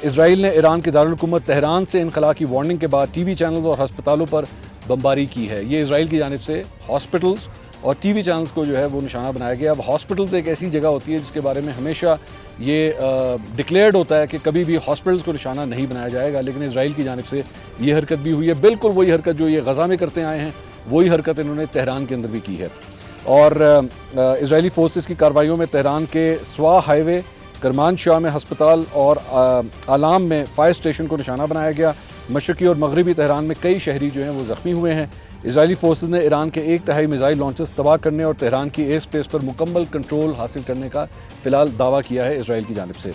Israel ने Iran के दारुल-हुकूमत Tehran से इनखला की वार्निंग के बाद टीवी चैनल्स और अस्पतालों पर बमबारी की है। ये इसराइल की जानिब से हॉस्पिटल्स और टीवी चैनल्स को जो है वो निशाना बनाया गया। अब हॉस्पिटल्स एक ऐसी जगह होती है जिसके बारे में हमेशा ये डिक्लेयर्ड होता है कि कभी भी हॉस्पिटल्स को निशाना नहीं बनाया जाएगा, लेकिन इसराइल की जानिब से ये हरकत भी हुई है। बिल्कुल वही हरकत जो ये गज़ा में करते आए हैं, वही हरकत इन्होंने तेहरान के अंदर भी की है। और इसराइली फोर्सेस की कार्रवाइयों में तेहरान के स्वा हाईवे, करमानशाह में हस्पताल और आलाम में फायर स्टेशन को निशाना बनाया गया। मशरक़ी और मगरबी तेहरान में कई शहरी जो हैं वो ज़ख्मी हुए हैं। इसराइली फोर्सेस ने ईरान के 1/3 मिसाइल लॉन्चर्स तबाह करने और तेहरान की एयर स्पेस पर मुकम्मल कंट्रोल हासिल करने का फ़िलहाल दावा किया है इसराइल की जानिब से।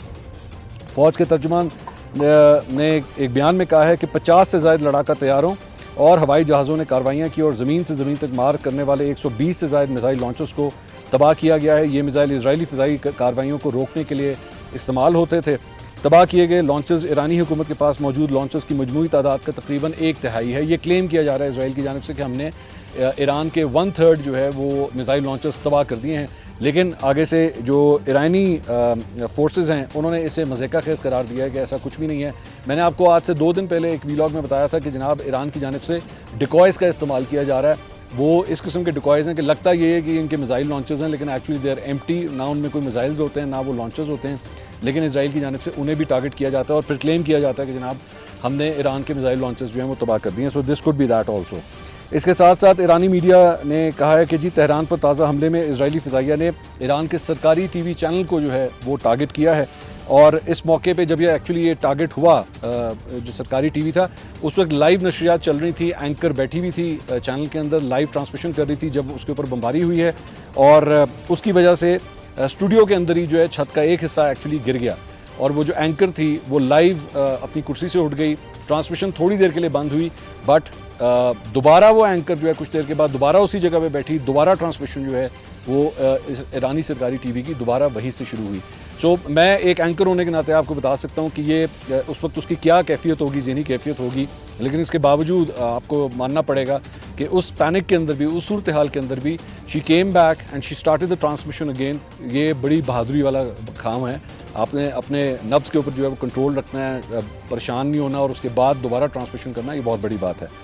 फ़ौज के तर्जुमान ने एक बयान में कहा है कि 50 से ज़ायद लड़ाका तैयारों और हवाई जहाज़ों ने कार्रवाइयाँ की और ज़मीन से ज़मीन तक मार करने वाले 120 से ज़ायद मिसाइल लॉन्चर्स को तबाह किया गया है। ये मिसाइल इसराइली फ़िज़ाई कार्रवाइयों को रोकने के लिए इस्तेमाल होते थे। तबाह किए गए लॉन्चर्स ईरानी हुकूमत के पास मौजूद लॉन्चर्स की मजमूई तादाद का तकरीबन 1/3 है। ये क्लेम किया जा रहा है इसराइल की जानिब से कि हमने ईरान के 1/3 जो है वो मिसाइल लॉन्चर्स तबाह कर दिए हैं, लेकिन आगे से जो ईरानी फोर्सेस हैं उन्होंने इसे मज़े का खेज़ करार दिया है कि ऐसा कुछ भी नहीं है। मैंने आपको आज से 2 दिन पहले एक वीलॉग में बताया था कि जनाब ईरान की जानिब से डिकॉयज़ का इस्तेमाल किया जा रहा है। वो इस किस्म के डिकॉयज़ हैं कि लगता ये है कि इनके मिसाइल लॉन्चर्स हैं, लेकिन एक्चुअली दे आर एम्प्टी, ना उनमें कोई मिसाइल्स होते हैं ना वो लॉन्चर्स होते हैं, लेकिन इसराइल की जानिब से उन्हें भी टारगेट किया जाता है और फिर क्लेम किया जाता है कि जनाब हमने ईरान के मिसाइल लॉन्चर्स जो हैं वो तबाह कर दिए हैं। So this could be that also. इसके साथ साथ ईरानी मीडिया ने कहा है कि जी तेहरान पर ताज़ा हमले में इसराइली फ़िज़ाइया ने ईरान के सरकारी टीवी चैनल को जो है वो टारगेट किया है। और इस मौके पे जब ये एक्चुअली ये टारगेट हुआ, जो सरकारी टीवी था उस वक्त लाइव नशरियात चल रही थी, एंकर बैठी हुई थी चैनल के अंदर, लाइव ट्रांसमिशन कर रही थी जब उसके ऊपर बमबारी हुई है और उसकी वजह से स्टूडियो के अंदर ही जो है छत का एक हिस्सा एक्चुअली गिर गया और वो जो एंकर थी वो लाइव अपनी कुर्सी से उठ गई। ट्रांसमिशन थोड़ी देर के लिए बंद हुई, बट दोबारा वो एंकर जो है कुछ देर के बाद दोबारा उसी जगह पे बैठी, दोबारा ट्रांसमिशन जो है वो इस ईरानी सरकारी टीवी की दोबारा वहीं से शुरू हुई। सो मैं एक एंकर होने के नाते आपको बता सकता हूँ कि ये उस वक्त उसकी क्या कैफियत होगी, ज़हनी कैफियत होगी, लेकिन इसके बावजूद आपको मानना पड़ेगा कि उस पैनिक के अंदर भी, उस सूरत हाल के अंदर भी she came back and she started the transmission again. ये बड़ी बहादुरी वाला काम है। आपने अपने नब्ज़ के ऊपर जो है वो कंट्रोल रखना है, परेशान नहीं होना और उसके बाद दोबारा ट्रांसमिशन करना, ये बहुत बड़ी बात है।